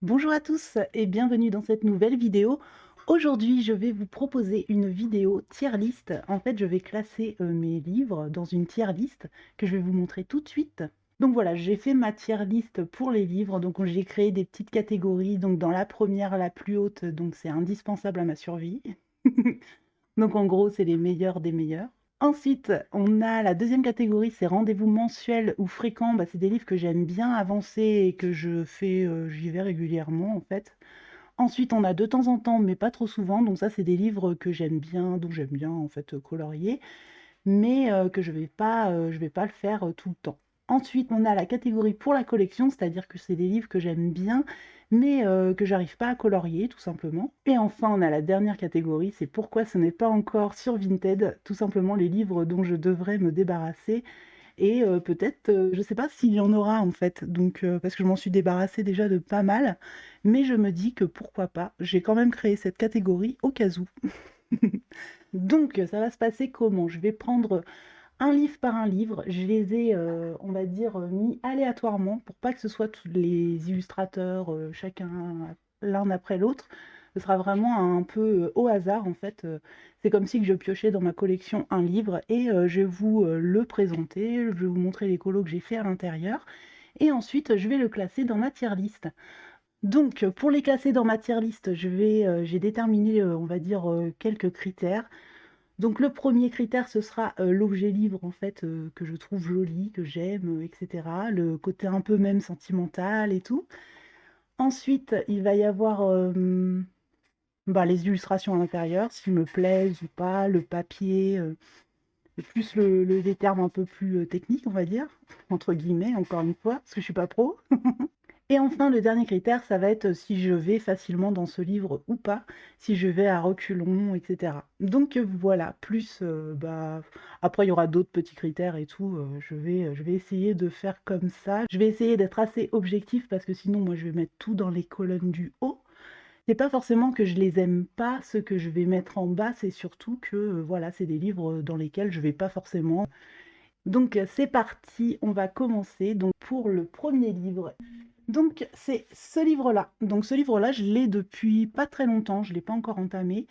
Bonjour à tous et bienvenue dans cette nouvelle vidéo. Aujourd'hui, je vais vous proposer une vidéo tier list. En fait, je vais classer mes livres dans une tier list que je vais vous montrer tout de suite. Donc voilà, j'ai fait ma tier list pour les livres. Donc j'ai créé des petites catégories. Donc dans la première, la plus haute, donc c'est indispensable à ma survie. Donc en gros, c'est les meilleurs des meilleurs. Ensuite, on a la deuxième catégorie, c'est rendez-vous mensuels ou fréquents. Bah, c'est des livres que j'aime bien avancer et que je fais, j'y vais régulièrement en fait. Ensuite, on a de temps en temps, mais pas trop souvent. Donc ça, c'est des livres que j'aime bien, donc j'aime bien en fait colorier, mais que je vais pas le faire tout le temps. Ensuite, on a la catégorie pour la collection, c'est-à-dire que c'est des livres que j'aime bien, mais que j'arrive pas à colorier, tout simplement. Et enfin, on a la dernière catégorie, c'est pourquoi ce n'est pas encore sur Vinted, tout simplement les livres dont je devrais me débarrasser. Et peut-être, je sais pas s'il y en aura en fait, donc parce que je m'en suis débarrassée déjà de pas mal, mais je me dis que pourquoi pas. J'ai quand même créé cette catégorie au cas où. Donc ça va se passer comment? Je vais prendre un livre par un livre. Je les ai, on va dire, mis aléatoirement pour pas que ce soit tous les illustrateurs, chacun l'un après l'autre. Ce sera vraiment un peu, au hasard en fait, c'est comme si que je piochais dans ma collection un livre et je vais vous, le présenter, je vais vous montrer les colos que j'ai fait à l'intérieur et ensuite je vais le classer dans ma tier list. Donc, pour les classer dans ma tier list, j'ai déterminé, on va dire, quelques critères. Donc le premier critère, ce sera, l'objet livre en fait, que je trouve joli, que j'aime, et cetera. Le côté un peu même sentimental et tout. Ensuite, il va y avoir, bah, les illustrations à l'intérieur, s'ils me plaisent ou pas, le papier, et plus les termes un peu plus, techniques, on va dire, entre guillemets, encore une fois, parce que je suis pas pro. Et enfin, le dernier critère, ça va être si je vais facilement dans ce livre ou pas, si je vais à reculons, et cetera. Donc voilà, plus, bah, après il y aura d'autres petits critères et tout, je vais essayer de faire comme ça. Je vais essayer d'être assez objectif parce que sinon moi je vais mettre tout dans les colonnes du haut. C'est pas forcément que je les aime pas, ceux que je vais mettre en bas, c'est surtout que, voilà, c'est des livres, dans lesquels je vais pas forcément. Donc c'est parti, on va commencer donc pour le premier livre. Donc c'est ce livre-là. Donc ce livre-là, je l'ai depuis pas très longtemps, je ne l'ai pas encore entamé.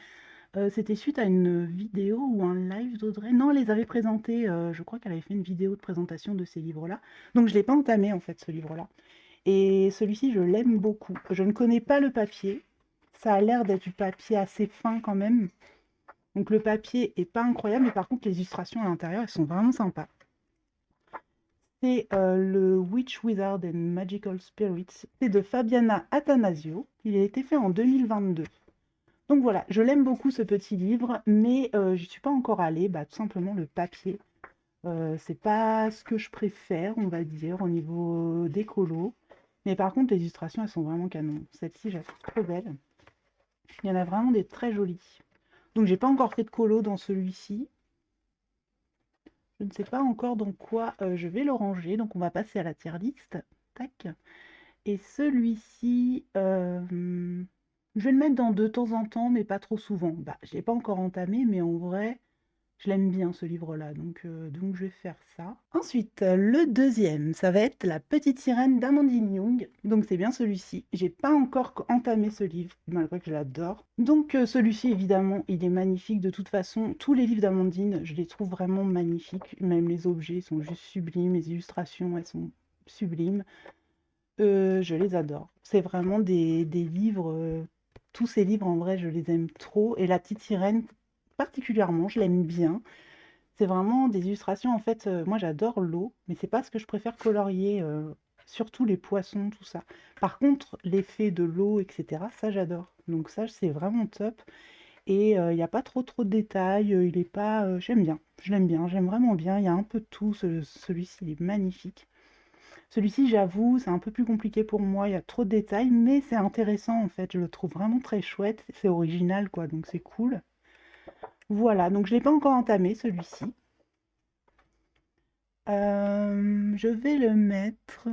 C'était suite à une vidéo ou un live d'Audrey. Non, elle les avait présentés, je crois qu'elle avait fait une vidéo de présentation de ces livres-là. Donc je ne l'ai pas entamé en fait ce livre-là. Et celui-ci, je l'aime beaucoup. Je ne connais pas le papier. Ça a l'air d'être du papier assez fin quand même. Donc le papier est pas incroyable, mais par contre les illustrations à l'intérieur, elles sont vraiment sympas. C'est le Witch, Wizard and Magical Spirits. C'est de Fabiana Attanasio. Il a été fait en 2022. Donc voilà, je l'aime beaucoup ce petit livre, mais j'y suis pas encore allée. Bah, tout simplement le papier. C'est pas ce que je préfère, on va dire, au niveau des colos. Mais par contre, les illustrations, elles sont vraiment canon. Celle-ci, je la trouve trop belle. Il y en a vraiment des très jolies. Donc j'ai pas encore fait de colo dans celui-ci. Je ne sais pas encore dans quoi je vais le ranger. Donc on va passer à la tier list. Tac. Et celui-ci, je vais le mettre dans de temps en temps, mais pas trop souvent. Bah, je l'ai pas encore entamé, mais en vrai, je l'aime bien ce livre-là, donc je vais faire ça. Ensuite, le deuxième, ça va être La Petite Sirène d'Amandine Young. Donc c'est bien celui-ci. J'ai pas encore entamé ce livre, malgré que je l'adore. Donc celui-ci, évidemment, il est magnifique. De toute façon, tous les livres d'Amandine, je les trouve vraiment magnifiques. Même les objets sont juste sublimes, les illustrations, elles sont sublimes. Je les adore. C'est vraiment des livres, tous ces livres en vrai je les aime trop et La Petite Sirène particulièrement, je l'aime bien. C'est vraiment des illustrations en fait, moi j'adore l'eau, mais c'est pas ce que je préfère colorier, surtout les poissons, tout ça. Par contre, l'effet de l'eau et cetera, ça j'adore. Donc ça, c'est vraiment top et il y a pas trop de détails, il est pas, j'aime bien, je l'aime bien, j'aime vraiment bien. Il y a un peu de tout, celui-ci il est magnifique. Celui-ci, j'avoue, c'est un peu plus compliqué pour moi, il y a trop de détails, mais c'est intéressant en fait, je le trouve vraiment très chouette, c'est original quoi, donc c'est cool. Voilà, donc je ne l'ai pas encore entamé celui-ci. Je vais le mettre...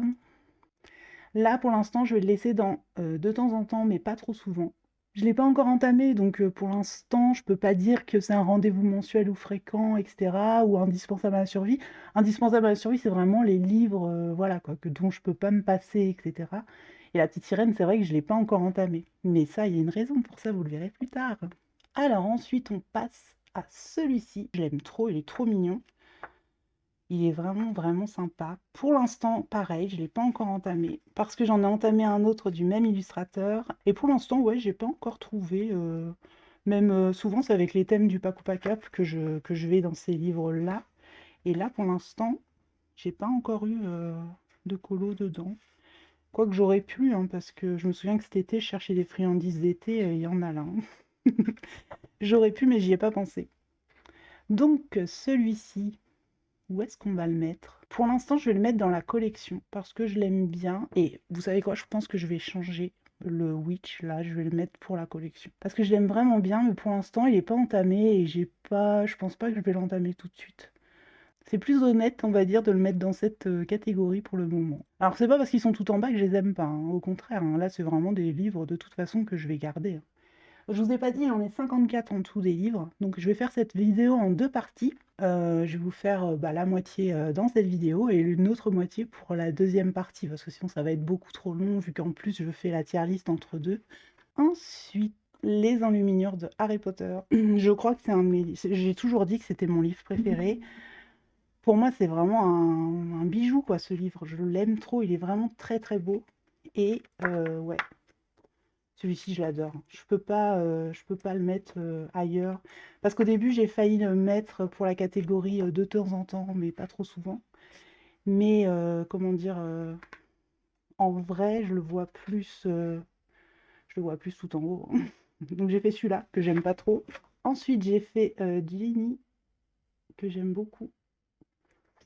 Là, pour l'instant, je vais le laisser dans de temps en temps, mais pas trop souvent. Je ne l'ai pas encore entamé, donc pour l'instant, je peux pas dire que c'est un rendez-vous mensuel ou fréquent, etc., ou indispensable à la survie. Indispensable à la survie, c'est vraiment les livres, voilà, quoi, dont je peux pas me passer, etc. Et La Petite Sirène, c'est vrai que je ne l'ai pas encore entamé. Mais ça, il y a une raison pour ça, vous le verrez plus tard. Alors ensuite, on passe à celui-ci. Je l'aime trop, il est trop mignon. Il est vraiment, vraiment sympa. Pour l'instant, pareil, je ne l'ai pas encore entamé, parce que j'en ai entamé un autre du même illustrateur. Et pour l'instant, ouais, j'ai pas encore trouvé. Même souvent, c'est avec les thèmes du Paco Pacap que je vais dans ces livres-là. Et là, pour l'instant, j'ai pas encore eu de colo dedans. Quoique j'aurais pu, hein, parce que je me souviens que cet été, je cherchais des friandises d'été, et il y en a là, hein. J'aurais pu, mais j'y ai pas pensé. Donc, celui-ci, où est-ce qu'on va le mettre? Pour l'instant, je vais le mettre dans la collection, parce que je l'aime bien. Et vous savez quoi, je pense que je vais changer le Witch, là, je vais le mettre pour la collection. Parce que je l'aime vraiment bien, mais pour l'instant, il n'est pas entamé, et je pense pas que je vais l'entamer tout de suite. C'est plus honnête, on va dire, de le mettre dans cette catégorie pour le moment. Alors, c'est pas parce qu'ils sont tout en bas que je les aime pas, hein. Au contraire, hein, là, c'est vraiment des livres de toute façon que je vais garder, hein. Je vous ai pas dit, il en est 54 en tout des livres, donc je vais faire cette vidéo en deux parties. Je vais vous faire la moitié dans cette vidéo et une autre moitié pour la deuxième partie, parce que sinon ça va être beaucoup trop long, vu qu'en plus je fais la tier list entre deux. Ensuite, Les Enluminures de Harry Potter. Je crois que c'est un de mes... J'ai toujours dit que c'était mon livre préféré. Pour moi, c'est vraiment un bijou, quoi, ce livre. Je l'aime trop, il est vraiment très très beau. Et ouais, celui-ci, je l'adore. Je peux pas le mettre ailleurs. Parce qu'au début, j'ai failli le mettre pour la catégorie de temps en temps, mais pas trop souvent. Mais comment dire, en vrai, je le vois plus tout en haut. Donc j'ai fait celui-là, que j'aime pas trop. Ensuite, j'ai fait Ginny, que j'aime beaucoup.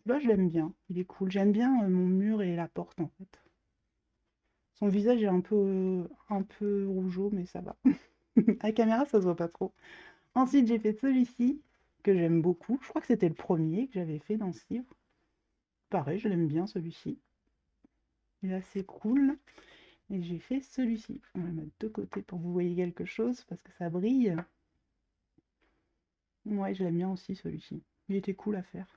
Là, je l'aime bien, il est cool. J'aime bien mon mur et la porte, en fait. Son visage est un peu rougeau, mais ça va. À la caméra, ça se voit pas trop. Ensuite, j'ai fait celui-ci, que j'aime beaucoup. Je crois que c'était le premier que j'avais fait dans ce livre. Pareil, je l'aime bien celui-ci. Il est assez cool. Et j'ai fait celui-ci. On va le mettre de côté pour que vous voyez quelque chose, parce que ça brille. Ouais, je l'aime bien aussi celui-ci. Il était cool à faire.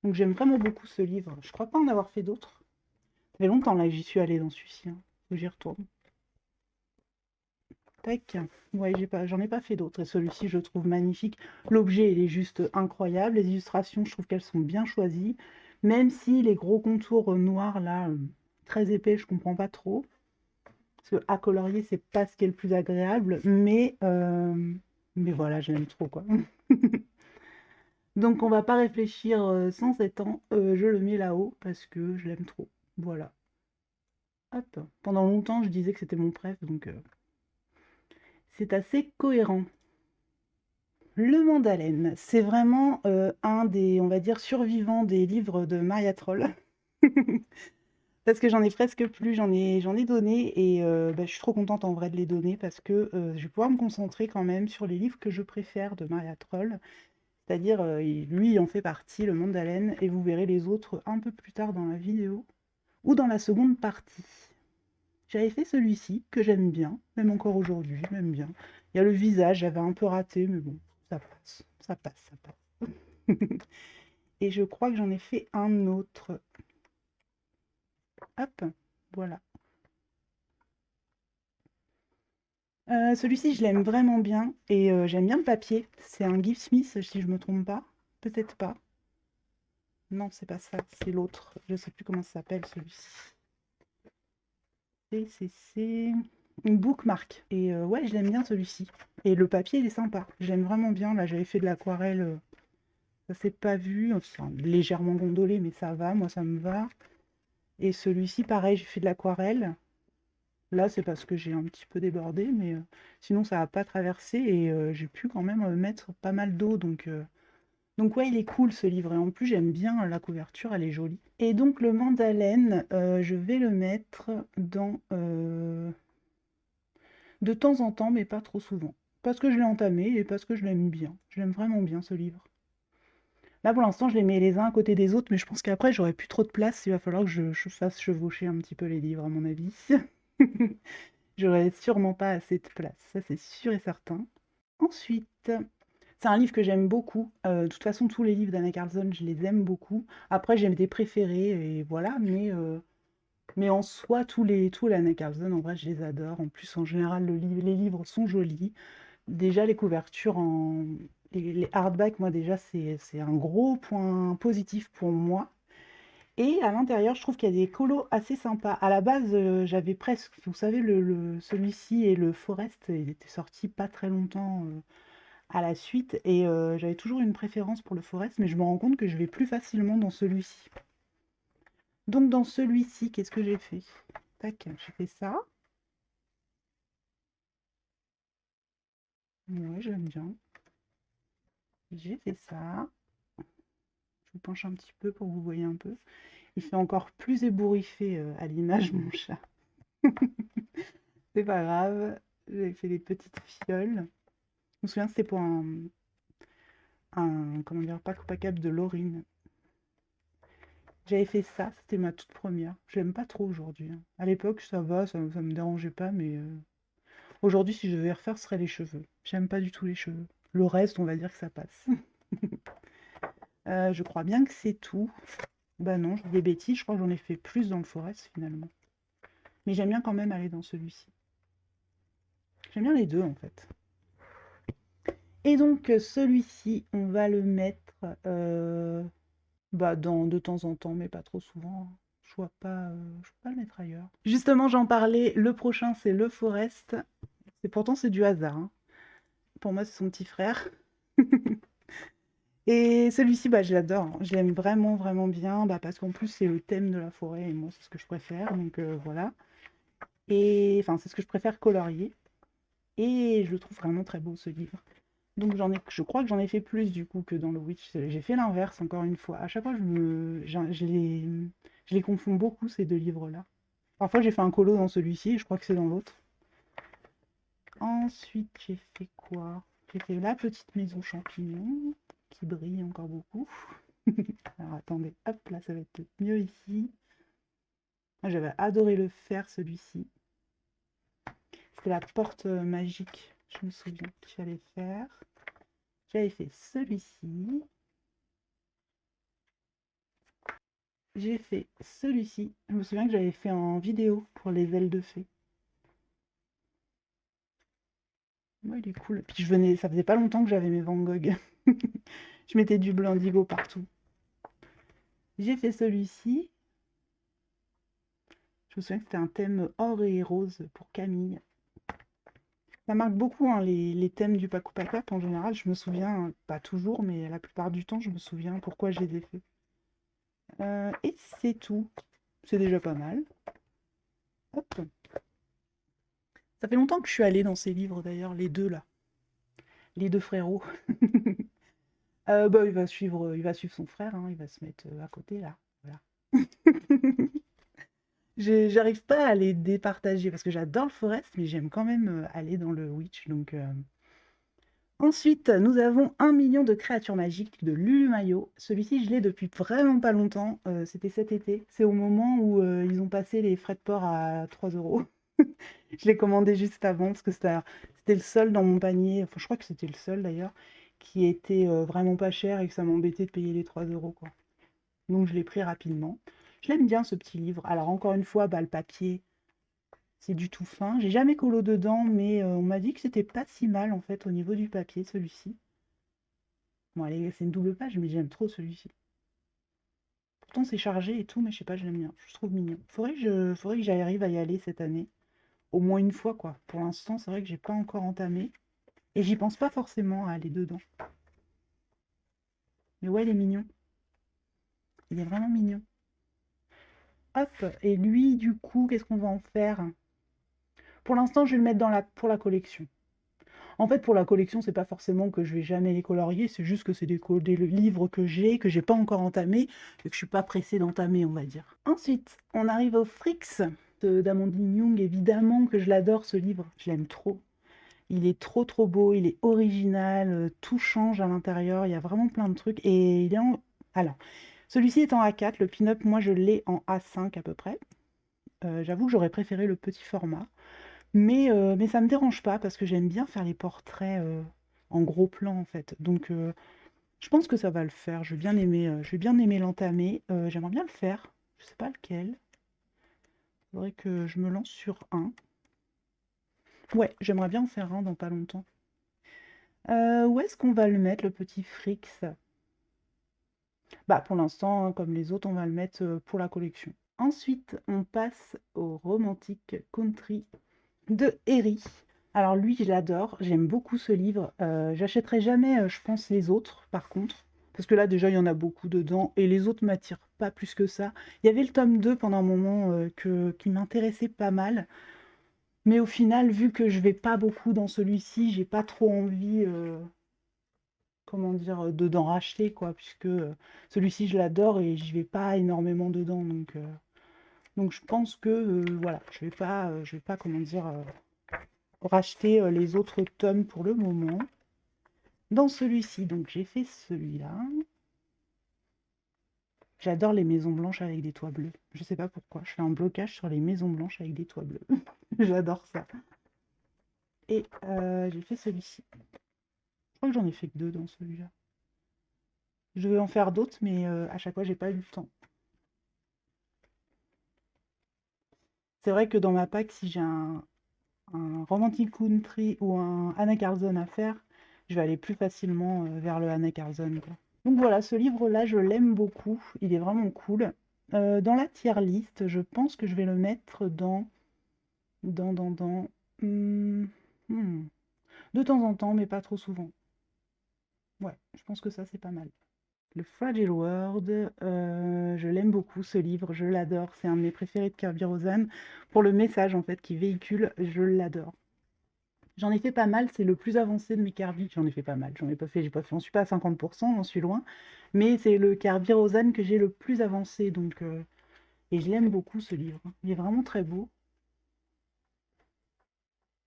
Donc j'aime vraiment beaucoup ce livre. Je crois pas en avoir fait d'autres. Ça fait longtemps là que j'y suis allée dans celui-ci, hein. Faut que j'y retourne. Tac. Ouais, j'en ai pas fait d'autres. Et celui-ci, je le trouve magnifique. L'objet, il est juste incroyable. Les illustrations, je trouve qu'elles sont bien choisies. Même si les gros contours noirs, là, très épais, je comprends pas trop. Parce que à colorier, c'est pas ce qui est le plus agréable. Mais voilà, je l'aime trop, quoi. Donc, on va pas réfléchir sans 7 ans. Je le mets là-haut parce que je l'aime trop. Voilà. Hop. Pendant longtemps, je disais que c'était mon préf, donc c'est assez cohérent. Le Mandalène, c'est vraiment un des, on va dire, survivants des livres de Maria Troll. Parce que j'en ai presque plus, j'en ai donné et je suis trop contente en vrai de les donner parce que je vais pouvoir me concentrer quand même sur les livres que je préfère de Maria Troll. C'est-à-dire, lui, il en fait partie, le Mandalène, et vous verrez les autres un peu plus tard dans la vidéo ou dans la seconde partie. J'avais fait celui-ci, que j'aime bien, même encore aujourd'hui, j'aime bien. Il y a le visage, j'avais un peu raté, mais bon, ça passe, ça passe, ça passe. Et je crois que j'en ai fait un autre. Hop, voilà. Celui-ci, je l'aime vraiment bien, et j'aime bien le papier. C'est un Gift Smith, si je me trompe pas. Peut-être pas. Non, c'est pas ça, c'est l'autre. Je sais plus comment ça s'appelle, celui-ci. C'est une bookmark. Et ouais, je l'aime bien celui-ci. Et le papier, il est sympa. J'aime vraiment bien. Là, j'avais fait de l'aquarelle. Ça s'est pas vu. Enfin, légèrement gondolé, mais ça va. Moi, ça me va. Et celui-ci, pareil, j'ai fait de l'aquarelle. Là, c'est parce que j'ai un petit peu débordé, mais sinon, ça n'a pas traversé. Et j'ai pu quand même mettre pas mal d'eau. Donc ouais, il est cool ce livre. Et en plus, j'aime bien la couverture, elle est jolie. Et donc, le Mandalène, je vais le mettre dans... de temps en temps, mais pas trop souvent. Parce que je l'ai entamé et parce que je l'aime bien. Je l'aime vraiment bien ce livre. Là pour l'instant je les mets les uns à côté des autres, mais je pense qu'après j'aurai plus trop de place. Il va falloir que je fasse chevaucher un petit peu les livres à mon avis. J'aurai sûrement pas assez de place, ça c'est sûr et certain. Ensuite, c'est un livre que j'aime beaucoup. De toute façon, tous les livres d'Anna Carlson, je les aime beaucoup. Après, j'aime des préférés, et voilà, mais Mais en soi, tous les Anna Carlsen, en vrai, je les adore. En plus, en général, les livres sont jolis. Déjà, les couvertures les hardbacks, moi, déjà, c'est un gros point positif pour moi. Et à l'intérieur, je trouve qu'il y a des colos assez sympas. À la base, j'avais presque, vous savez, celui-ci et le Forest, ils étaient sortis pas très longtemps à la suite. Et j'avais toujours une préférence pour le Forest, mais je me rends compte que je vais plus facilement dans celui-ci. Donc dans celui-ci, qu'est-ce que j'ai fait? Tac, j'ai fait ça. Ouais, j'aime bien. J'ai fait ça. Je vous penche un petit peu pour que vous voyez un peu. Il fait encore plus ébouriffé à l'image, mon chat. C'est pas grave. J'ai fait des petites fioles. Je me souviens, c'était pour comment dire, pas cap de Laurine. J'avais fait ça, c'était ma toute première. J'aime pas trop aujourd'hui, hein. À l'époque, ça va, ça me dérangeait pas, mais aujourd'hui, si je devais refaire, ce serait les cheveux. J'aime pas du tout les cheveux. Le reste, on va dire que ça passe. Je crois bien que c'est tout. Bah non, je dis des bêtises, je crois que j'en ai fait plus dans le Forest finalement. Mais j'aime bien quand même aller dans celui-ci. J'aime bien les deux en fait. Et donc celui-ci, on va le mettre bah, de temps en temps, mais pas trop souvent, hein. Je vois pas le mettre ailleurs. Justement, j'en parlais, le prochain c'est le Forest. Pourtant c'est du hasard, hein. Pour moi, c'est son petit frère. Et celui-ci, bah, je l'adore, hein. Je l'aime vraiment, vraiment bien, bah, parce qu'en plus, c'est le thème de la forêt, et moi, c'est ce que je préfère, donc voilà. Et enfin, c'est ce que je préfère colorier. Et je le trouve vraiment très beau, ce livre. Donc je crois que j'en ai fait plus, du coup, que dans le Witch. J'ai fait l'inverse, encore une fois. À chaque fois, je les confonds beaucoup, ces deux livres-là. Parfois, j'ai fait un colo dans celui-ci, et je crois que c'est dans l'autre. Ensuite, j'ai fait quoi? J'ai fait la petite maison champignon, qui brille encore beaucoup. Alors attendez, hop, là ça va être mieux ici. Moi j'avais adoré le faire celui-ci. C'était la porte magique, je me souviens qu'il fallait faire. J'avais fait celui-ci. J'ai fait celui-ci. Je me souviens que j'avais fait en vidéo pour les ailes de fée. Ouais, il est cool. Puis ça faisait pas longtemps que j'avais mes Van Gogh. Je mettais du bleu indigo partout. J'ai fait celui-ci. Je me souviens que c'était un thème or et rose pour Camille. Ça marque beaucoup, hein, les thèmes du Paco Pacape en général. Je me souviens, pas toujours, mais la plupart du temps, je me souviens pourquoi je les ai faits. Et c'est tout. C'est déjà pas mal. Hop. Ça fait longtemps que je suis allée dans ces livres d'ailleurs, les deux là. Les deux frérots. Bah, il va suivre son frère, hein, il va se mettre à côté là. Voilà. J'arrive pas à les départager parce que j'adore le Forest, mais j'aime quand même aller dans le Witch. Donc, ensuite, nous avons 1 million de créatures magiques de Lulu Maillot. Celui-ci, je l'ai depuis vraiment pas longtemps. C'était cet été. C'est au moment où ils ont passé les frais de port à 3 €. Je l'ai commandé juste avant parce que c'était le seul dans mon panier. Enfin, je crois que c'était le seul d'ailleurs qui était vraiment pas cher et que ça m'embêtait de payer les 3 € quoi. Donc je l'ai pris rapidement. Je l'aime bien ce petit livre. Alors encore une fois, bah, le papier, c'est du tout fin. J'ai jamais colo dedans, mais on m'a dit que c'était pas si mal en fait au niveau du papier celui-ci. Bon, allez, c'est une double page, mais j'aime trop celui-ci. Pourtant, c'est chargé et tout, mais je sais pas, je l'aime bien. Je trouve mignon. Faudrait que j'arrive à y aller cette année. Au moins une fois, quoi. Pour l'instant, c'est vrai que j'ai pas encore entamé. Et j'y pense pas forcément à aller dedans. Mais ouais, il est mignon. Il est vraiment mignon. Hop, et lui, du coup, qu'est-ce qu'on va en faire? Pour l'instant, je vais le mettre pour la collection. En fait, pour la collection, c'est pas forcément que je vais jamais les colorier, c'est juste que c'est des livres que j'ai pas encore entamés et que je suis pas pressée d'entamer, on va dire. Ensuite, on arrive au Frix d'Amandine Young. Évidemment que je l'adore ce livre, je l'aime trop. Il est trop trop beau, il est original, tout change à l'intérieur, il y a vraiment plein de trucs. Et il est en... Alors, celui-ci est en A4, le pin-up, moi je l'ai en A5 à peu près. J'avoue que j'aurais préféré le petit format. Mais ça me dérange pas parce que j'aime bien faire les portraits en gros plan en fait. Donc je pense que ça va le faire. Je vais bien aimer l'entamer. J'aimerais bien le faire. Je sais pas lequel. Faudrait que je me lance sur un. Ouais, j'aimerais bien en faire un dans pas longtemps. Où est-ce qu'on va le mettre, le petit Frix? Bah, pour l'instant, hein, comme les autres, on va le mettre pour la collection. Ensuite, on passe au Romantic Country de Harry. Alors lui, je l'adore, j'aime beaucoup ce livre. J'achèterai jamais, je pense, les autres, par contre. Parce que là, déjà, il y en a beaucoup dedans. Et les autres m'attirent pas plus que ça. Il y avait le tome 2 pendant un moment qui m'intéressait pas mal. Mais au final, vu que je vais pas beaucoup dans celui-ci, j'ai pas trop envie, comment dire, d'en racheter, quoi. Puisque celui-ci, je l'adore et j'y vais pas énormément dedans. Donc je pense que, voilà, je vais pas, comment dire, racheter les autres tomes pour le moment. Dans celui-ci, donc j'ai fait celui-là. J'adore les maisons blanches avec des toits bleus. Je sais pas pourquoi, je fais un blocage sur les maisons blanches avec des toits bleus. J'adore ça. Et j'ai fait celui-ci. Je crois que j'en ai fait que 2 dans celui-là. Je vais en faire d'autres, mais à chaque fois, j'ai pas eu le temps. C'est vrai que dans ma pack, si j'ai un Romantic Country ou un Anna Carlson à faire, je vais aller plus facilement vers le Anna Carlson, quoi. Donc voilà, ce livre-là, je l'aime beaucoup. Il est vraiment cool. Dans la tier list, je pense que je vais le mettre dans, hmm, hmm, de temps en temps, mais pas trop souvent. Ouais, je pense que ça, c'est pas mal. Le Fragile World, je l'aime beaucoup ce livre, je l'adore. C'est un de mes préférés de Kirby Rosen. Pour le message en fait qu'il véhicule, je l'adore. J'en ai fait pas mal, c'est le plus avancé de mes Kirby. J'en ai fait pas mal, j'en ai pas fait, j'ai pas fait, on suis pas à 50%, j'en suis loin. Mais c'est le Kirby Rosen que j'ai le plus avancé, donc et je l'aime beaucoup ce livre. Il est vraiment très beau.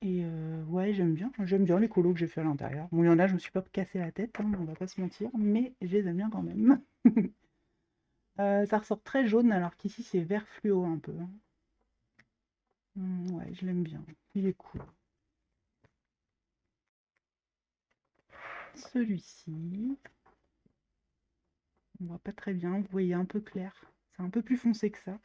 Et ouais, j'aime bien les colos que j'ai fait à l'intérieur. Bon, il y en a, je me suis pas cassé la tête, hein, on va pas se mentir, mais je les aime bien quand même. Ça ressort très jaune, alors qu'ici c'est vert fluo un peu, hein. Ouais, je l'aime bien, il est cool. Celui-ci, on voit pas très bien, vous voyez un peu clair. C'est un peu plus foncé que ça.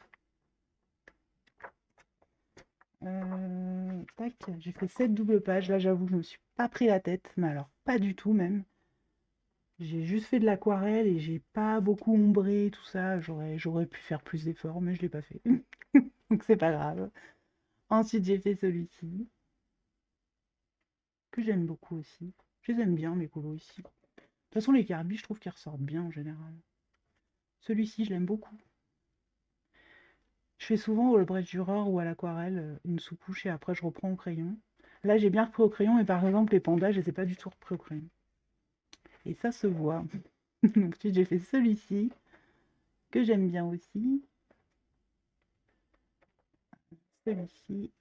Tac, j'ai fait 7 doubles pages. Là, j'avoue, je me suis pas pris la tête, mais alors pas du tout même. J'ai juste fait de l'aquarelle et j'ai pas beaucoup ombré, tout ça. J'aurais pu faire plus d'efforts, mais je l'ai pas fait. Donc c'est pas grave. Ensuite, j'ai fait celui-ci, que j'aime beaucoup aussi. Je les aime bien, mes colos ici. De toute façon, les Kirby, je trouve qu'ils ressortent bien en général. Celui-ci, je l'aime beaucoup. Je fais souvent au Brèche Dürer ou à l'aquarelle une sous-couche et après je reprends au crayon. Là, j'ai bien repris au crayon et par exemple, les pandas, je les ai pas du tout repris au crayon. Et ça se voit. Ensuite, j'ai fait celui-ci, que j'aime bien aussi. Celui-ci.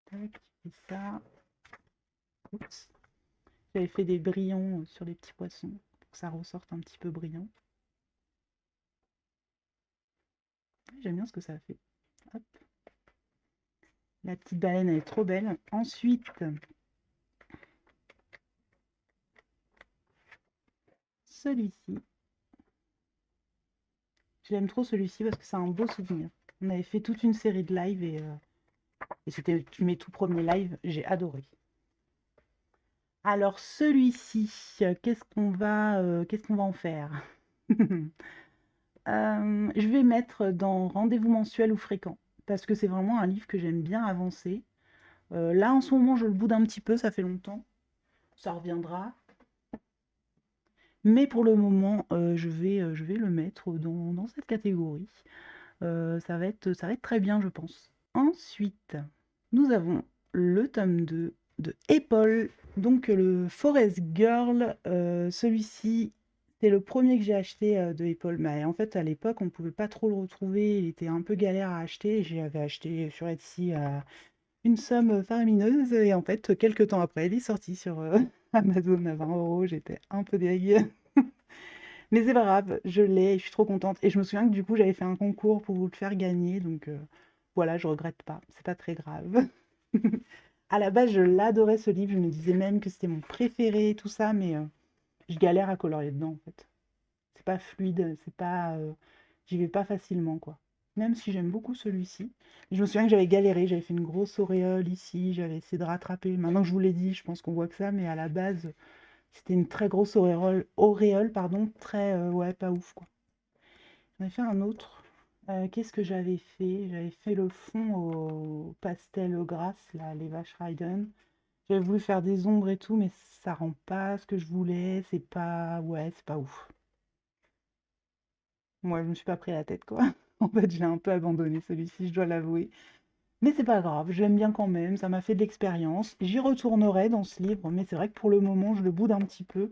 Tac, et ça. Oups. J'avais fait des brillants sur les petits poissons pour que ça ressorte un petit peu brillant. J'aime bien ce que ça a fait. Hop. La petite baleine, elle est trop belle. Ensuite, celui-ci. J'aime trop celui-ci parce que c'est un beau souvenir. On avait fait toute une série de lives et c'était mes tout premiers lives. J'ai adoré. Alors celui-ci, qu'est-ce qu'on va en faire? Je vais mettre dans rendez-vous mensuel ou fréquent parce que c'est vraiment un livre que j'aime bien avancer. Là en ce moment je le boude un petit peu, ça fait longtemps. Ça reviendra. Mais pour le moment, je vais le mettre dans cette catégorie. Ça va être très bien, je pense. Ensuite, nous avons le tome 2 de Apple, donc le Forest Girl. Celui-ci, c'est le premier que j'ai acheté de Apple. Mais en fait, à l'époque, on ne pouvait pas trop le retrouver. Il était un peu galère à acheter. J'avais acheté sur Etsy à une somme faramineuse. Et en fait, quelques temps après, il est sorti sur Amazon à 20 €. J'étais un peu deg. Mais c'est pas grave, je l'ai et je suis trop contente. Et je me souviens que du coup, j'avais fait un concours pour vous le faire gagner. Donc voilà, je regrette pas. C'est pas très grave. À la base, je l'adorais ce livre. Je me disais même que c'était mon préféré, tout ça. Mais je galère à colorier dedans, en fait. c'est pas fluide, c'est pas, j'y vais pas facilement, quoi. Même si j'aime beaucoup celui-ci. Je me souviens que j'avais galéré, j'avais fait une grosse auréole ici, j'avais essayé de rattraper. Maintenant que je vous l'ai dit, je pense qu'on voit que ça, mais à la base, c'était une très grosse auréole, pardon, très, ouais, pas ouf, quoi. J'en ai fait un autre. Qu'est-ce que j'avais fait? J'avais fait le fond au pastel grasse, là, les vaches Ryden. J'avais voulu faire des ombres et tout, mais ça rend pas ce que je voulais. C'est pas... Ouais, c'est pas ouf. Moi, je me suis pas pris la tête, quoi. En fait, je l'ai un peu abandonné, celui-ci, je dois l'avouer. Mais c'est pas grave, je l'aime bien quand même, ça m'a fait de l'expérience. J'y retournerai dans ce livre, mais c'est vrai que pour le moment, je le boude un petit peu.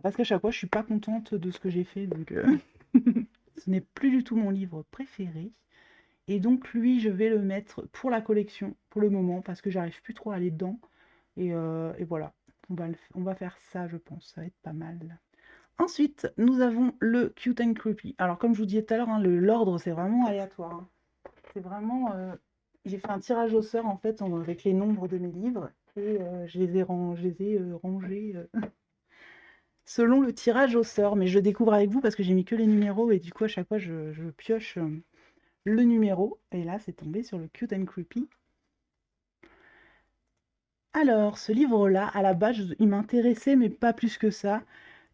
Parce qu'à chaque fois, je suis pas contente de ce que j'ai fait, donc ce n'est plus du tout mon livre préféré. Et donc lui, je vais le mettre pour la collection, pour le moment, parce que j'arrive plus trop à aller dedans. Et voilà, on va faire ça, je pense, ça va être pas mal. Ensuite, nous avons le Cute and Creepy. Alors comme je vous disais tout à l'heure, hein, l'ordre, c'est vraiment aléatoire, hein. C'est vraiment... j'ai fait un tirage au sort, en fait, avec les nombres de mes livres, et je les ai, rangés selon le tirage au sort. Mais je le découvre avec vous parce que j'ai mis que les numéros, et du coup, à chaque fois, je pioche le numéro. Et là, c'est tombé sur le Cute and Creepy. Alors, ce livre-là, à la base, il m'intéressait, mais pas plus que ça.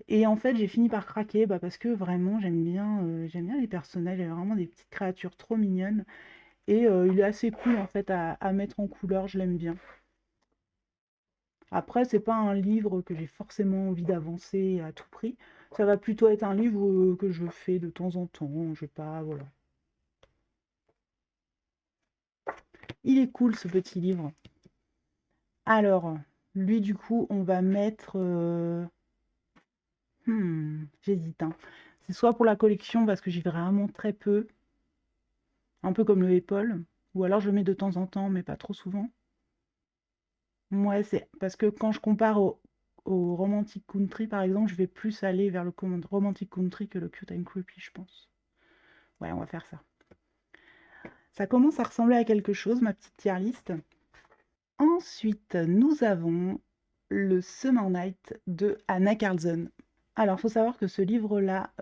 Et en fait, j'ai fini par craquer parce que vraiment, j'aime bien les personnages. Il y a vraiment des petites créatures trop mignonnes. Et il est assez cool en fait à mettre en couleur, je l'aime bien. Après, c'est pas un livre que j'ai forcément envie d'avancer à tout prix. Ça va plutôt être un livre que je fais de temps en temps. Je vais pas, voilà. Il est cool ce petit livre. Alors, lui du coup, on va mettre... j'hésite, hein. C'est soit pour la collection parce que j'ai vraiment très peu, un peu comme le Apple, ou alors je le mets de temps en temps, mais pas trop souvent. Ouais, c'est parce que quand je compare au Romantic Country, par exemple, je vais plus aller vers le Romantic Country que le Cute and Creepy, je pense. Ouais, on va faire ça. Ça commence à ressembler à quelque chose, ma petite tier list. Ensuite, nous avons le Summer Night de Anna Carlson. Alors, faut savoir que ce livre-là,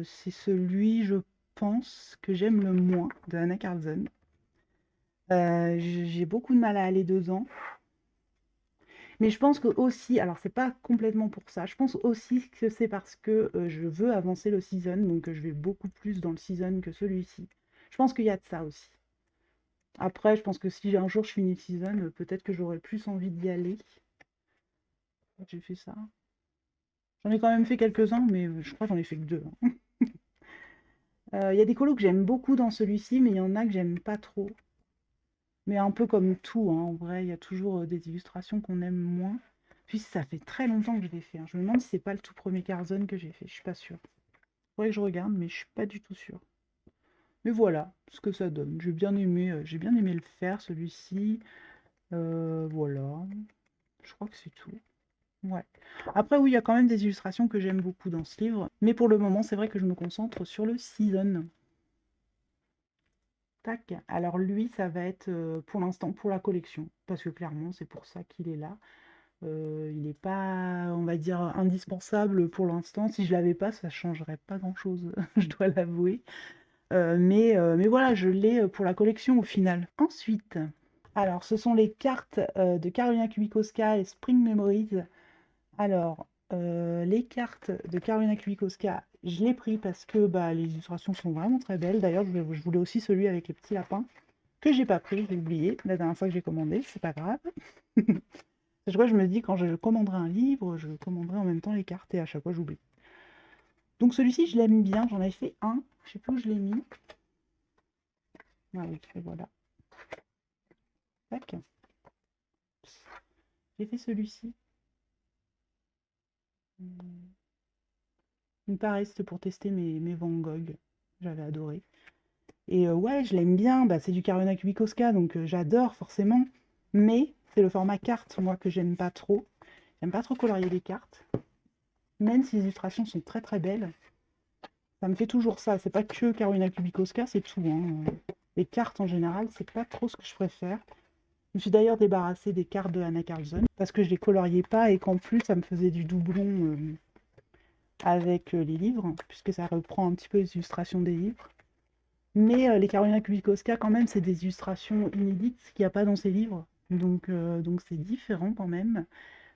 c'est celui, je pense, que j'aime le moins de Anna Carlson. J'ai beaucoup de mal à aller dedans. Mais je pense que aussi, alors c'est pas complètement pour ça, je pense aussi que c'est parce que je veux avancer le season, donc je vais beaucoup plus dans le season que celui-ci. Je pense qu'il y a de ça aussi. Après, je pense que si un jour je finis le season, peut-être que j'aurai plus envie d'y aller. J'ai fait ça. J'en ai quand même fait quelques-uns, mais je crois que j'en ai fait que deux, hein. Il y a des colos que j'aime beaucoup dans celui-ci, mais il y en a que j'aime pas trop. Mais un peu comme tout, hein, en vrai, il y a toujours des illustrations qu'on aime moins. Puis ça fait très longtemps que je l'ai fait, hein. Je me demande si c'est pas le tout premier Carzon que j'ai fait, je suis pas sûre. Faudrait que je regarde, mais je suis pas du tout sûre. Mais voilà ce que ça donne. J'ai bien aimé le faire, celui-ci. Voilà. Je crois que c'est tout. Ouais. Après, oui, il y a quand même des illustrations que j'aime beaucoup dans ce livre. Mais pour le moment, c'est vrai que je me concentre sur le season. Tac. Alors lui, ça va être pour l'instant pour la collection. Parce que clairement, c'est pour ça qu'il est là. Il n'est pas, on va dire, indispensable pour l'instant. Si je l'avais pas, ça changerait pas grand-chose, je dois l'avouer. Mais voilà, je l'ai pour la collection au final. Ensuite, alors ce sont les cartes de Carolina Kubikowska et Spring Memories. Alors, les cartes de Carolina Kubikowska, je l'ai pris parce que bah, les illustrations sont vraiment très belles. D'ailleurs, je voulais aussi celui avec les petits lapins, que j'ai pas pris, j'ai oublié la dernière fois que j'ai commandé, c'est pas grave. À chaque fois, je me dis, quand je commanderai un livre, je commanderai en même temps les cartes, et à chaque fois, j'oublie. Donc celui-ci, je l'aime bien, j'en avais fait un, je sais plus où je l'ai mis. Ah oui, et voilà. Tac. J'ai fait celui-ci. Pareil, c'était pour tester mes Van Gogh. J'avais adoré. Et ouais, je l'aime bien. Bah, c'est du Carolina Kubikowska, donc j'adore forcément. Mais c'est le format carte, moi, que j'aime pas trop. J'aime pas trop colorier les cartes. Même si les illustrations sont très très belles. Ça me fait toujours ça. C'est pas que Carolina Kubikowska, c'est tout, hein. Les cartes en général, c'est pas trop ce que je préfère. Je me suis d'ailleurs débarrassée des cartes de Anna Carlson parce que je les coloriais pas et qu'en plus ça me faisait du doublon avec les livres, puisque ça reprend un petit peu les illustrations des livres. Mais les Karolina Kubikowska, quand même, c'est des illustrations inédites qu'il n'y a pas dans ces livres. Donc c'est différent quand même.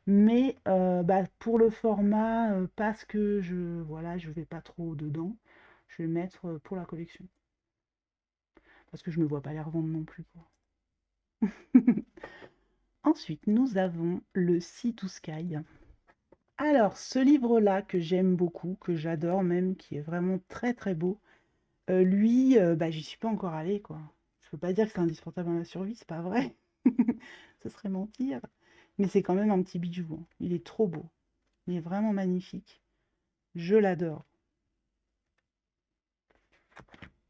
Mais bah, pour le format, parce que voilà, je vais pas trop dedans, je vais le mettre pour la collection. Parce que je me vois pas les revendre non plus, quoi. Ensuite, nous avons le Sea to Sky. Alors, ce livre-là que j'aime beaucoup, que j'adore même, qui est vraiment très très beau, lui, bah, j'y suis pas encore allée, quoi. Je peux pas dire que c'est indispensable à ma survie, c'est pas vrai. Ce serait mentir. Mais c'est quand même un petit bijou, hein. Il est trop beau. Il est vraiment magnifique. Je l'adore.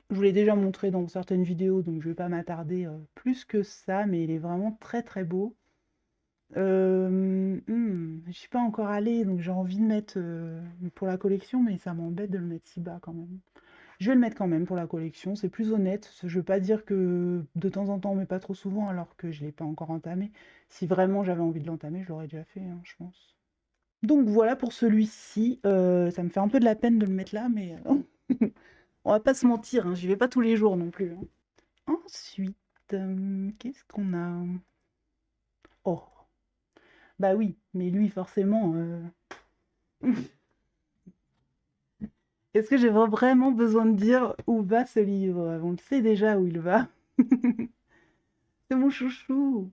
Je vous l'ai déjà montré dans certaines vidéos, donc je vais pas m'attarder plus que ça, mais il est vraiment très très beau. Je suis pas encore allée, donc j'ai envie de mettre pour la collection, mais ça m'embête de le mettre si bas quand même. Je vais le mettre quand même pour la collection, c'est plus honnête. Je veux pas dire que de temps en temps, mais pas trop souvent, alors que je l'ai pas encore entamé. Si vraiment j'avais envie de l'entamer, je l'aurais déjà fait, hein, je pense. Donc voilà pour celui-ci. Ça me fait un peu de la peine de le mettre là, mais on va pas se mentir, hein, j'y vais pas tous les jours non plus, hein. Ensuite, qu'est-ce qu'on a? Oh, bah oui, mais lui forcément. Est-ce que j'ai vraiment besoin de dire où va ce livre? On le sait déjà où il va. C'est mon chouchou.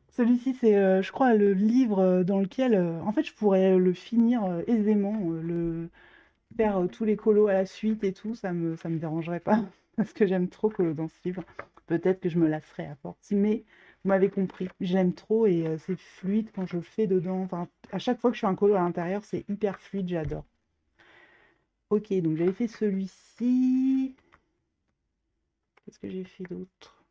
Celui-ci, c'est, je crois, le livre dans lequel, en fait, je pourrais le finir aisément, faire tous les colos à la suite et tout, ça me dérangerait pas, parce que j'aime trop que dans ce livre. Peut-être que je me lasserai à force, mais vous m'avez compris, j'aime trop et c'est fluide quand je le fais dedans. Enfin, à chaque fois que je fais un colo à l'intérieur, c'est hyper fluide, j'adore. Ok, donc j'avais fait celui-ci. Qu'est-ce que j'ai fait d'autre?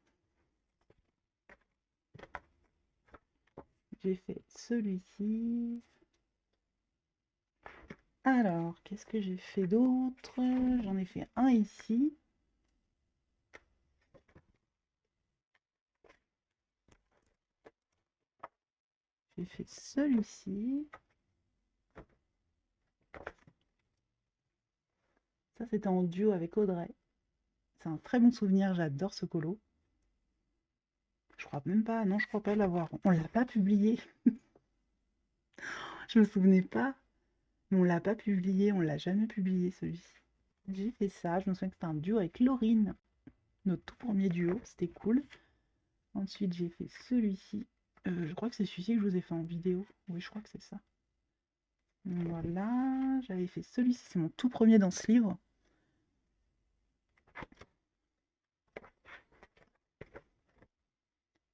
J'ai fait celui-ci. Alors, qu'est-ce que j'ai fait d'autre? J'en ai fait un ici. J'ai fait celui-ci. Ça, c'était en duo avec Audrey. C'est un très bon souvenir, j'adore ce colo. Je crois même pas, non, je crois pas l'avoir. On l'a pas publié. Je me souvenais pas, mais on l'a pas publié, on l'a jamais publié celui-ci. J'ai fait ça, je me souviens que c'était un duo avec Laurine, notre tout premier duo, c'était cool. Ensuite, j'ai fait celui-ci. Je crois que c'est celui-ci que je vous ai fait en vidéo. Oui, je crois que c'est ça. Voilà, j'avais fait celui-ci, c'est mon tout premier dans ce livre.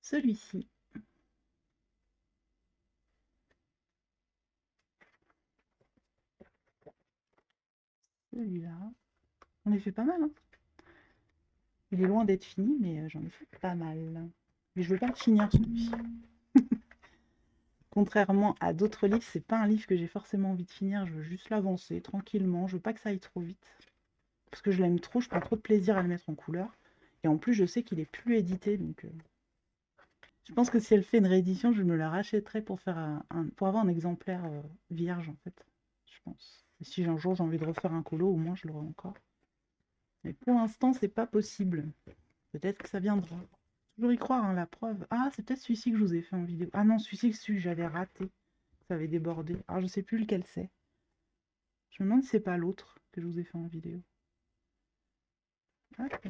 Celui-ci. Celui-là. On a fait pas mal, hein. Il est loin d'être fini, mais j'en ai fait pas mal. Mais je veux pas le finir celui-ci. Contrairement à d'autres livres, c'est pas un livre que j'ai forcément envie de finir, je veux juste l'avancer tranquillement, je veux pas que ça aille trop vite. Parce que je l'aime trop, je prends trop de plaisir à le mettre en couleur. Et en plus, je sais qu'il est plus édité, donc je pense que si elle fait une réédition, je me la rachèterai pour faire pour avoir un exemplaire vierge, en fait. Je pense. Et si un jour j'ai envie de refaire un colo, au moins je l'aurai encore. Mais pour l'instant, c'est pas possible. Peut-être que ça viendra. Toujours y croire, hein, la preuve. Ah, c'est peut-être celui-ci que je vous ai fait en vidéo. Ah non, celui-ci, j'avais raté. Ça avait débordé. Alors, je sais plus lequel c'est. Je me demande si c'est pas l'autre que je vous ai fait en vidéo. Hop.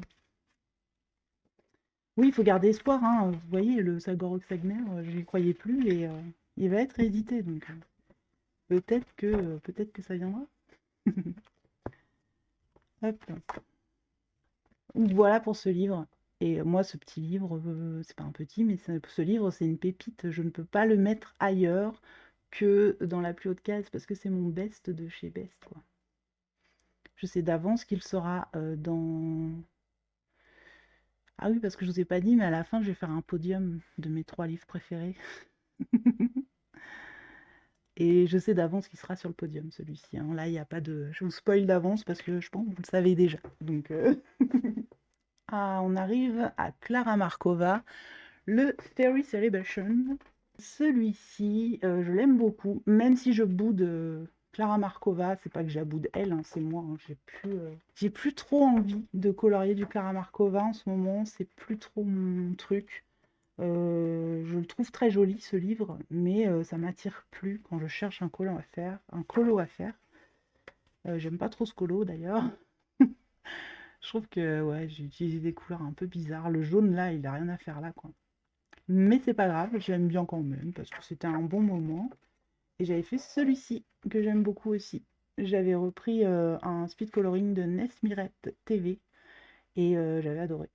Oui, il faut garder espoir, hein. Vous voyez, le Sagorok Sagner, je n'y croyais plus et il va être édité. Donc, peut-être que ça viendra. Hop. Voilà pour ce livre. Et moi, ce petit livre, c'est pas un petit, mais ce livre, c'est une pépite. Je ne peux pas le mettre ailleurs que dans la plus haute case parce que c'est mon best de chez Best, quoi. Je sais d'avance qu'il sera dans... Ah oui, parce que je vous ai pas dit, mais à la fin, je vais faire un podium de mes 3 livres préférés. Et je sais d'avance qu'il sera sur le podium, celui-ci, hein. Là, il n'y a pas de... Je vous spoil d'avance parce que je pense que vous le savez déjà. Donc, Ah, on arrive à Clara Markova, le Fairy Celebration. Celui-ci, je l'aime beaucoup, même si je boude Clara Markova, c'est pas que j'aboude elle, hein, c'est moi, hein, j'ai plus trop envie de colorier du Clara Markova en ce moment, c'est plus trop mon truc. Je le trouve très joli ce livre, mais ça m'attire plus quand je cherche un colo à faire. J'aime pas trop ce colo d'ailleurs. Je trouve que ouais, j'ai utilisé des couleurs un peu bizarres. Le jaune là, il a rien à faire là, quoi. Mais c'est pas grave, j'aime bien quand même, parce que c'était un bon moment. Et j'avais fait celui-ci, que j'aime beaucoup aussi. J'avais repris un speed coloring de Nesmirette TV, et j'avais adoré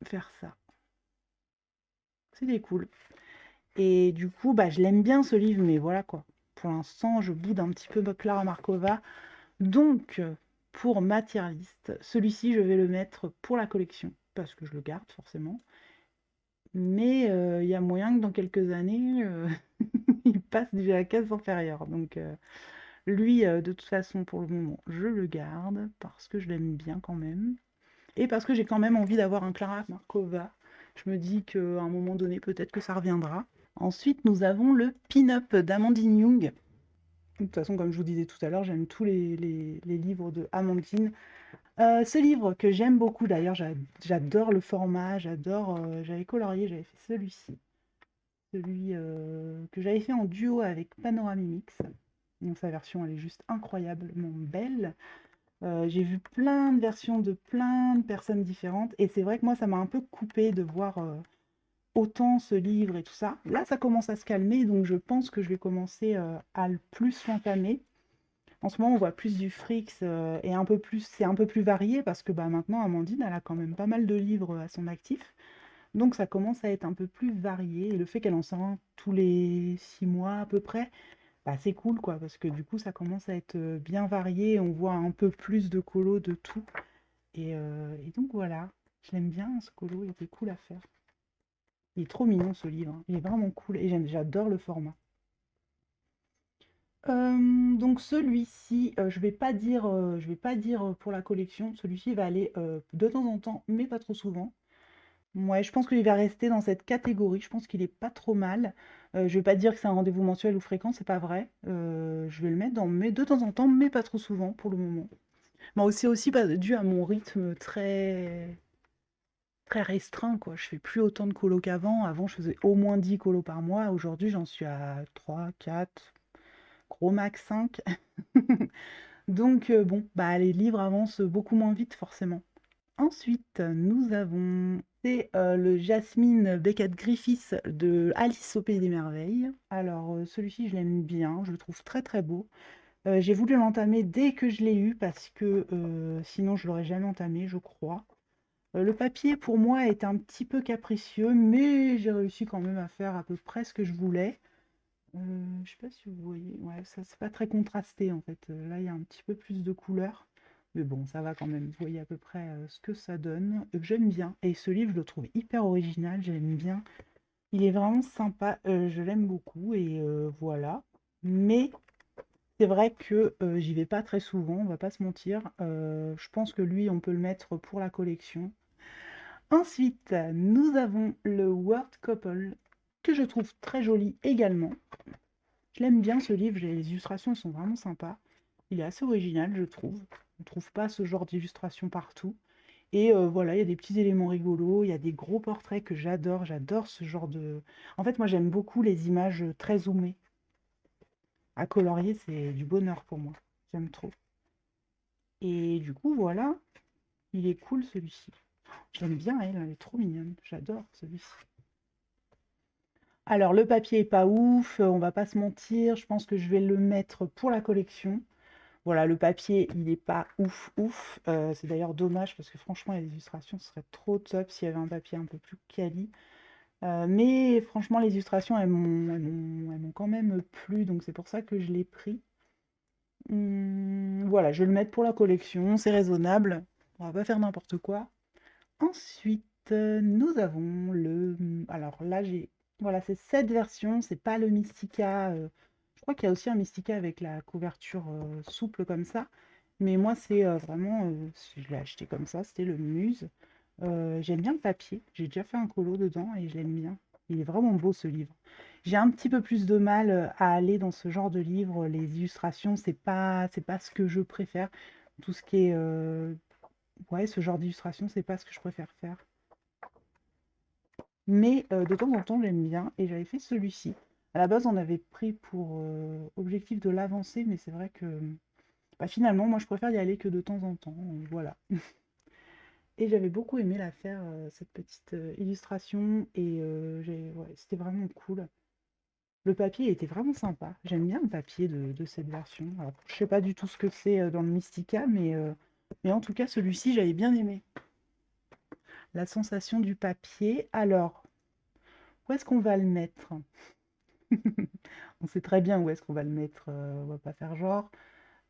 faire ça. C'était cool. Et du coup, bah, je l'aime bien ce livre, mais voilà quoi. Pour l'instant, je boude un petit peu Clara Markova. Donc, pour ma tier list, celui-ci, je vais le mettre pour la collection, parce que je le garde forcément. Mais il y a moyen que dans quelques années, il passe déjà à la case inférieure. Donc, lui, de toute façon, pour le moment, je le garde, parce que je l'aime bien quand même. Et parce que j'ai quand même envie d'avoir un Clara Markova. Je me dis qu'à un moment donné, peut-être que ça reviendra. Ensuite, nous avons le Pin-Up d'Amandine Young. De toute façon, comme je vous disais tout à l'heure, j'aime tous les livres de Amandine. Ce livre que j'aime beaucoup, d'ailleurs, j'adore le format, j'avais colorié, j'avais fait celui-ci. Celui que j'avais fait en duo avec Panoramimix. Donc sa version, elle est juste incroyablement belle. J'ai vu plein de versions de plein de personnes différentes. Et c'est vrai que moi, ça m'a un peu coupé de voir autant ce livre et tout ça. Là, ça commence à se calmer, donc je pense que je vais commencer à le plus l'entamer. En ce moment, on voit plus du Frix et un peu plus, c'est un peu plus varié parce que bah, maintenant, Amandine, elle a quand même pas mal de livres à son actif. Donc ça commence à être un peu plus varié. Et le fait qu'elle en sort un tous les 6 mois à peu près, bah, c'est cool quoi, parce que du coup, ça commence à être bien varié. On voit un peu plus de colos de tout. Et donc voilà, je l'aime bien ce colo, il était cool à faire. Il est trop mignon ce livre, hein. Il est vraiment cool et j'adore le format. Donc celui-ci, je vais pas dire pour la collection. Celui-ci va aller de temps en temps, mais pas trop souvent. Ouais, je pense qu'il va rester dans cette catégorie. Je pense qu'il est pas trop mal. Je vais pas dire que c'est un rendez-vous mensuel ou fréquent, c'est pas vrai. Je vais le mettre dans mais de temps en temps, mais pas trop souvent pour le moment. Bon, c'est aussi dû à mon rythme très restreint, quoi. Je fais plus autant de colos qu'avant. Avant, je faisais au moins 10 colos par mois. Aujourd'hui, j'en suis à 3, 4, gros max 5. Donc bon, bah les livres avancent beaucoup moins vite forcément. Ensuite, nous avons c'est le Jasmine Beckett Griffiths de Alice au Pays des Merveilles. Alors celui-ci, je l'aime bien, je le trouve très très beau. J'ai voulu l'entamer dès que je l'ai eu parce que sinon je l'aurais jamais entamé, je crois. Le papier pour moi est un petit peu capricieux, mais j'ai réussi quand même à faire à peu près ce que je voulais. Je sais pas si vous voyez, ouais, ça c'est pas très contrasté en fait. Là, il y a un petit peu plus de couleurs, mais bon, ça va quand même. Vous voyez à peu près ce que ça donne. J'aime bien. Et ce livre, je le trouve hyper original, j'aime bien. Il est vraiment sympa, je l'aime beaucoup et voilà. Mais c'est vrai que j'y vais pas très souvent, on va pas se mentir. Je pense que lui, on peut le mettre pour la collection. Ensuite, nous avons le Word Couple, que je trouve très joli également. Je l'aime bien ce livre, les illustrations sont vraiment sympas. Il est assez original, je trouve. On ne trouve pas ce genre d'illustration partout. Et voilà, il y a des petits éléments rigolos, il y a des gros portraits que j'adore ce genre de... En fait, moi j'aime beaucoup les images très zoomées. À colorier, c'est du bonheur pour moi. J'aime trop. Et du coup, voilà, il est cool celui-ci. J'aime bien elle est trop mignonne. J'adore celui-ci. Alors, le papier est pas ouf, on va pas se mentir. Je pense que je vais le mettre pour la collection. Voilà, le papier, il est pas ouf ouf. C'est d'ailleurs dommage parce que franchement, les illustrations seraient trop top s'il y avait un papier un peu plus quali. Mais franchement, les illustrations, elles m'ont quand même plu, donc c'est pour ça que je l'ai pris. Voilà, je vais le mettre pour la collection, c'est raisonnable. On va pas faire n'importe quoi. Ensuite, nous avons alors là, voilà, c'est cette version, c'est pas le Mystica. Je crois qu'il y a aussi un Mystica avec la couverture souple comme ça. Mais moi, c'est vraiment, je l'ai acheté comme ça, c'était le Muse. J'aime bien le papier. J'ai déjà fait un colo dedans et je l'aime bien. Il est vraiment beau ce livre. J'ai un petit peu plus de mal à aller dans ce genre de livre. Les illustrations, c'est pas ce que je préfère. Tout ce qui est ouais, ce genre d'illustration, c'est pas ce que je préfère faire. Mais de temps en temps, j'aime bien. Et j'avais fait celui-ci. À la base, on avait pris pour objectif de l'avancer, mais c'est vrai que bah, finalement, moi, je préfère y aller que de temps en temps. Voilà. Et j'avais beaucoup aimé la faire, cette petite illustration. Et ouais, c'était vraiment cool. Le papier il était vraiment sympa. J'aime bien le papier de cette version. Alors, je sais pas du tout ce que c'est dans le Mystica, mais en tout cas, celui-ci, j'avais bien aimé. La sensation du papier. Alors, où est-ce qu'on va le mettre? On sait très bien où est-ce qu'on va le mettre. On va pas faire genre.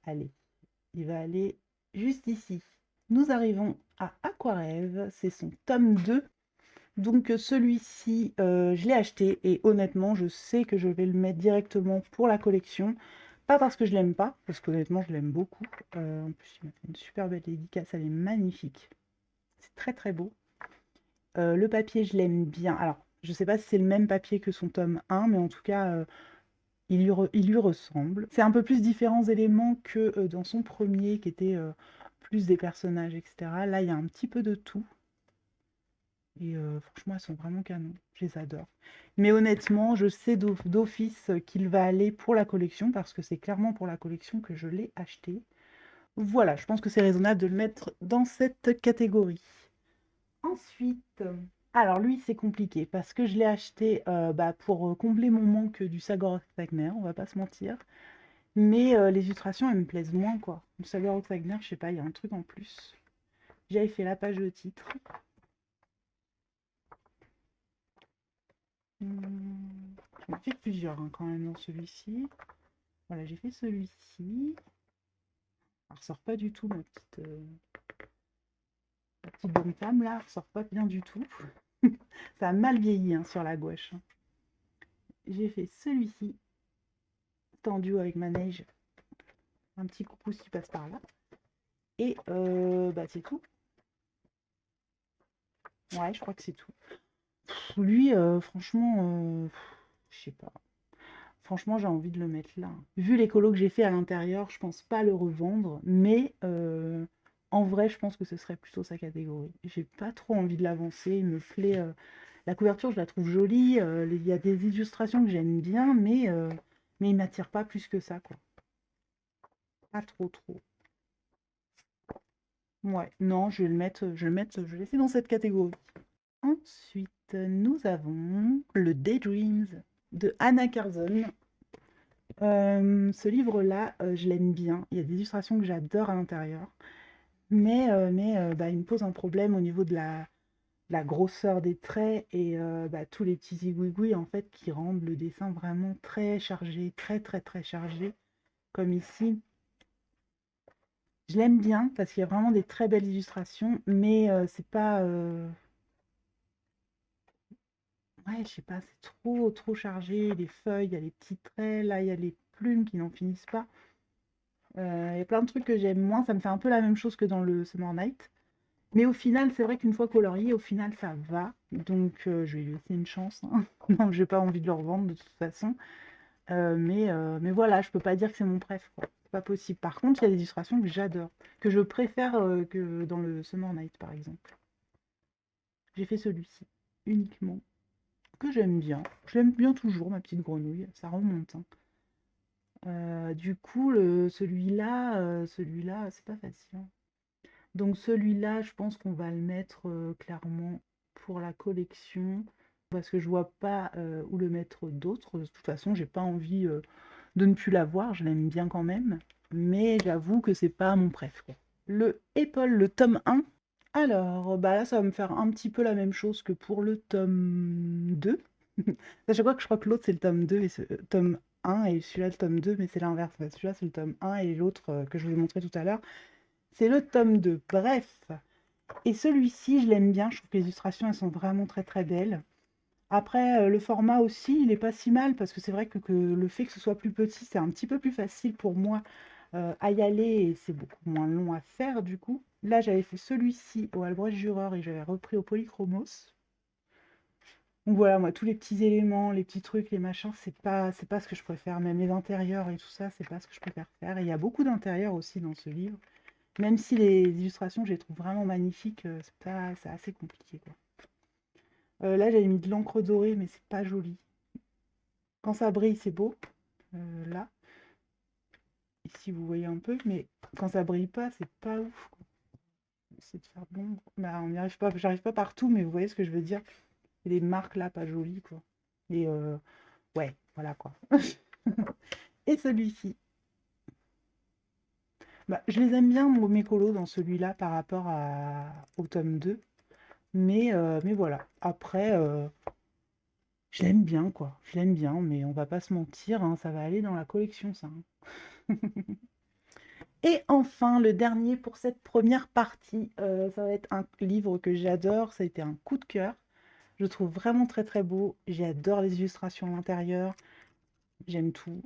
Allez, il va aller juste ici. Nous arrivons à Aquarève. C'est son tome 2. Donc celui-ci, je l'ai acheté et honnêtement, je sais que je vais le mettre directement pour la collection. Pas parce que je l'aime pas, parce qu'honnêtement, je l'aime beaucoup. En plus, il m'a fait une super belle dédicace, elle est magnifique. C'est très très beau. Le papier, je l'aime bien. Alors, je sais pas si c'est le même papier que son tome 1, mais en tout cas, il lui ressemble. C'est un peu plus différents éléments que dans son premier, qui était plus des personnages, etc. Là, il y a un petit peu de tout. Et franchement, elles sont vraiment canon. Je les adore. Mais honnêtement, je sais d'office qu'il va aller pour la collection parce que c'est clairement pour la collection que je l'ai acheté. Voilà, je pense que c'est raisonnable de le mettre dans cette catégorie. Ensuite, alors lui, c'est compliqué parce que je l'ai acheté bah, pour combler mon manque du Sagor Wagner, on va pas se mentir. Mais les illustrations, elles me plaisent moins, quoi. Le Sagor Wagner, je sais pas, il y a un truc en plus. J'avais fait la page de titre. J'en ai fait plusieurs hein, quand même dans celui-ci. Voilà, j'ai fait celui-ci. Elle ressort pas du tout, ma petite bonne femme là, elle ressort pas bien du tout. Ça a mal vieilli hein, sur la gouache. J'ai fait celui-ci, tendu avec ma neige. Un petit coucou qui passe par là. Et bah c'est tout. Ouais, je crois que c'est tout. Lui, franchement, je sais pas. Franchement, j'ai envie de le mettre là. Vu les colos que j'ai fait à l'intérieur, je pense pas le revendre, mais en vrai, je pense que ce serait plutôt sa catégorie. J'ai pas trop envie de l'avancer, il me plaît. La couverture, je la trouve jolie, il y a des illustrations que j'aime bien, mais il m'attire pas plus que ça, quoi. Pas trop, trop. Ouais, non, je vais le laisser dans cette catégorie. Ensuite, nous avons le Daydreams de Anna Curzon. Ce livre-là, je l'aime bien. Il y a des illustrations que j'adore à l'intérieur. Mais bah, il me pose un problème au niveau de la grosseur des traits et bah, tous les petits zigouigouis en fait qui rendent le dessin vraiment très chargé, très très très chargé, comme ici. Je l'aime bien parce qu'il y a vraiment des très belles illustrations, mais c'est pas... Ouais, je sais pas, c'est trop trop chargé. Les feuilles, il y a les petits traits, là il y a les plumes qui n'en finissent pas. Il y a plein de trucs que j'aime moins, ça me fait un peu la même chose que dans le Summer Night. Mais au final, c'est vrai qu'une fois colorié, au final, ça va. Donc, je vais lui laisser une chance, hein. Non, j'ai pas envie de le revendre de toute façon. Mais voilà, je peux pas dire que c'est mon préf, quoi. C'est pas possible. Par contre, il y a des illustrations que j'adore, que je préfère que dans le Summer Night, par exemple. J'ai fait celui-ci, uniquement, que j'aime bien. Je l'aime bien toujours, ma petite grenouille, ça remonte, hein. Du coup, celui-là, c'est pas facile, hein. Donc celui-là, je pense qu'on va le mettre clairement pour la collection parce que je vois pas où le mettre d'autre. De toute façon, j'ai pas envie de ne plus l'avoir, je l'aime bien quand même, mais j'avoue que c'est pas mon préf, quoi. Le Apple, le tome 1. Alors, bah là, ça va me faire un petit peu la même chose que pour le tome 2. À chaque fois que je crois que l'autre c'est le tome 2 et ce tome 1 et celui-là le tome 2, mais c'est l'inverse. Bah, celui-là c'est le tome 1 et l'autre que je vous ai montré tout à l'heure, c'est le tome 2. Bref. Et celui-ci, je l'aime bien. Je trouve que les illustrations, elles sont vraiment très très belles. Après, le format aussi, il est pas si mal parce que c'est vrai que le fait que ce soit plus petit, c'est un petit peu plus facile pour moi à y aller et c'est beaucoup moins long à faire du coup. Là, j'avais fait celui-ci au Albrecht Dürer et j'avais repris au Polychromos. Donc voilà, moi, tous les petits éléments, les petits trucs, les machins, c'est pas ce que je préfère. Même les intérieurs et tout ça, c'est pas ce que je préfère faire. Et il y a beaucoup d'intérieurs aussi dans ce livre. Même si les illustrations, je les trouve vraiment magnifiques, c'est assez compliqué, quoi. Là, j'avais mis de l'encre dorée, mais c'est pas joli. Quand ça brille, c'est beau. Là, ici, vous voyez un peu, mais quand ça brille pas, c'est pas ouf, quoi. Essayer de faire de l'ombre. Bah, on n'y arrive pas, j'arrive pas partout, mais vous voyez ce que je veux dire. Il y a des marques là, pas jolies, quoi. Et ouais, voilà, quoi. Et celui-ci. Bah, je les aime bien, mes colos, dans celui-là par rapport au tome 2. Mais voilà. Après, je l'aime bien, quoi. Je l'aime bien, mais on va pas se mentir, hein, ça va aller dans la collection, ça, hein. Et enfin, le dernier pour cette première partie, ça va être un livre que j'adore, ça a été un coup de cœur. Je le trouve vraiment très très beau. J'adore les illustrations à l'intérieur. J'aime tout.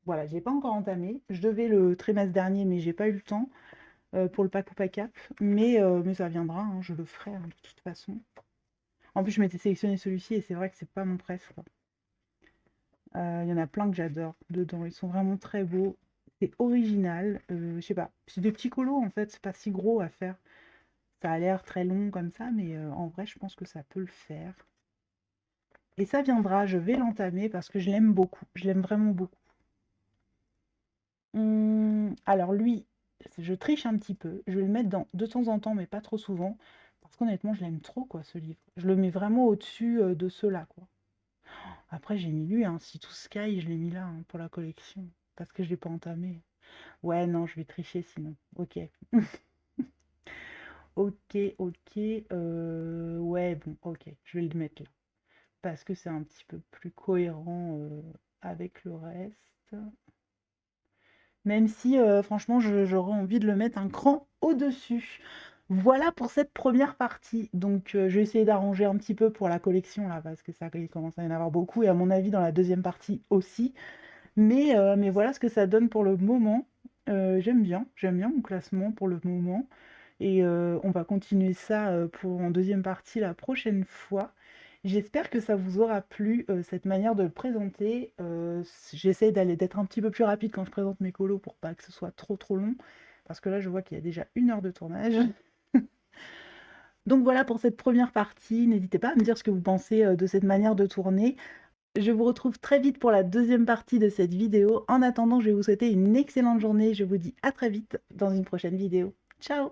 Voilà, je l'ai pas encore entamé. Je devais le trimestre dernier, mais j'ai pas eu le temps pour le Pack ou Pack Up. Mais ça viendra, hein, je le ferai hein, de toute façon. En plus, je m'étais sélectionné celui-ci et c'est vrai que c'est pas mon préf, quoi. Il y en a plein que j'adore dedans. Ils sont vraiment très beaux. C'est original. Je sais pas. C'est des petits colos en fait. C'est pas si gros à faire. Ça a l'air très long comme ça, mais en vrai, je pense que ça peut le faire. Et ça viendra. Je vais l'entamer parce que je l'aime beaucoup. Je l'aime vraiment beaucoup. Alors lui, je triche un petit peu. Je vais le mettre de temps en temps, mais pas trop souvent. Parce qu'honnêtement, je l'aime trop, quoi, ce livre. Je le mets vraiment au-dessus de ceux-là, quoi. Après, j'ai mis lui, hein, Si to Sky, je l'ai mis là hein, pour la collection. Parce que je l'ai pas entamé. Ouais, non, je vais tricher sinon. Ok. Ok, ok. Ouais, bon, ok. Je vais le mettre là. Parce que c'est un petit peu plus cohérent avec le reste. Même si, franchement, j'aurais envie de le mettre un cran au-dessus. Voilà pour cette première partie. Donc, je vais essayer d'arranger un petit peu pour la collection, là, parce que ça il commence à y en avoir beaucoup et à mon avis, dans la deuxième partie aussi. Mais voilà ce que ça donne pour le moment. J'aime bien mon classement pour le moment et on va continuer ça, pour en deuxième partie la prochaine fois. J'espère que ça vous aura plu, cette manière de le présenter. J'essaie d'être un petit peu plus rapide quand je présente mes colos pour pas que ce soit trop, trop long, parce que là, je vois qu'il y a déjà 1 heure de tournage. Donc voilà pour cette première partie. N'hésitez pas à me dire ce que vous pensez, de cette manière de tourner. Je vous retrouve très vite pour la deuxième partie de cette vidéo. En attendant, je vais vous souhaiter une excellente journée. Je vous dis à très vite dans une prochaine vidéo. Ciao!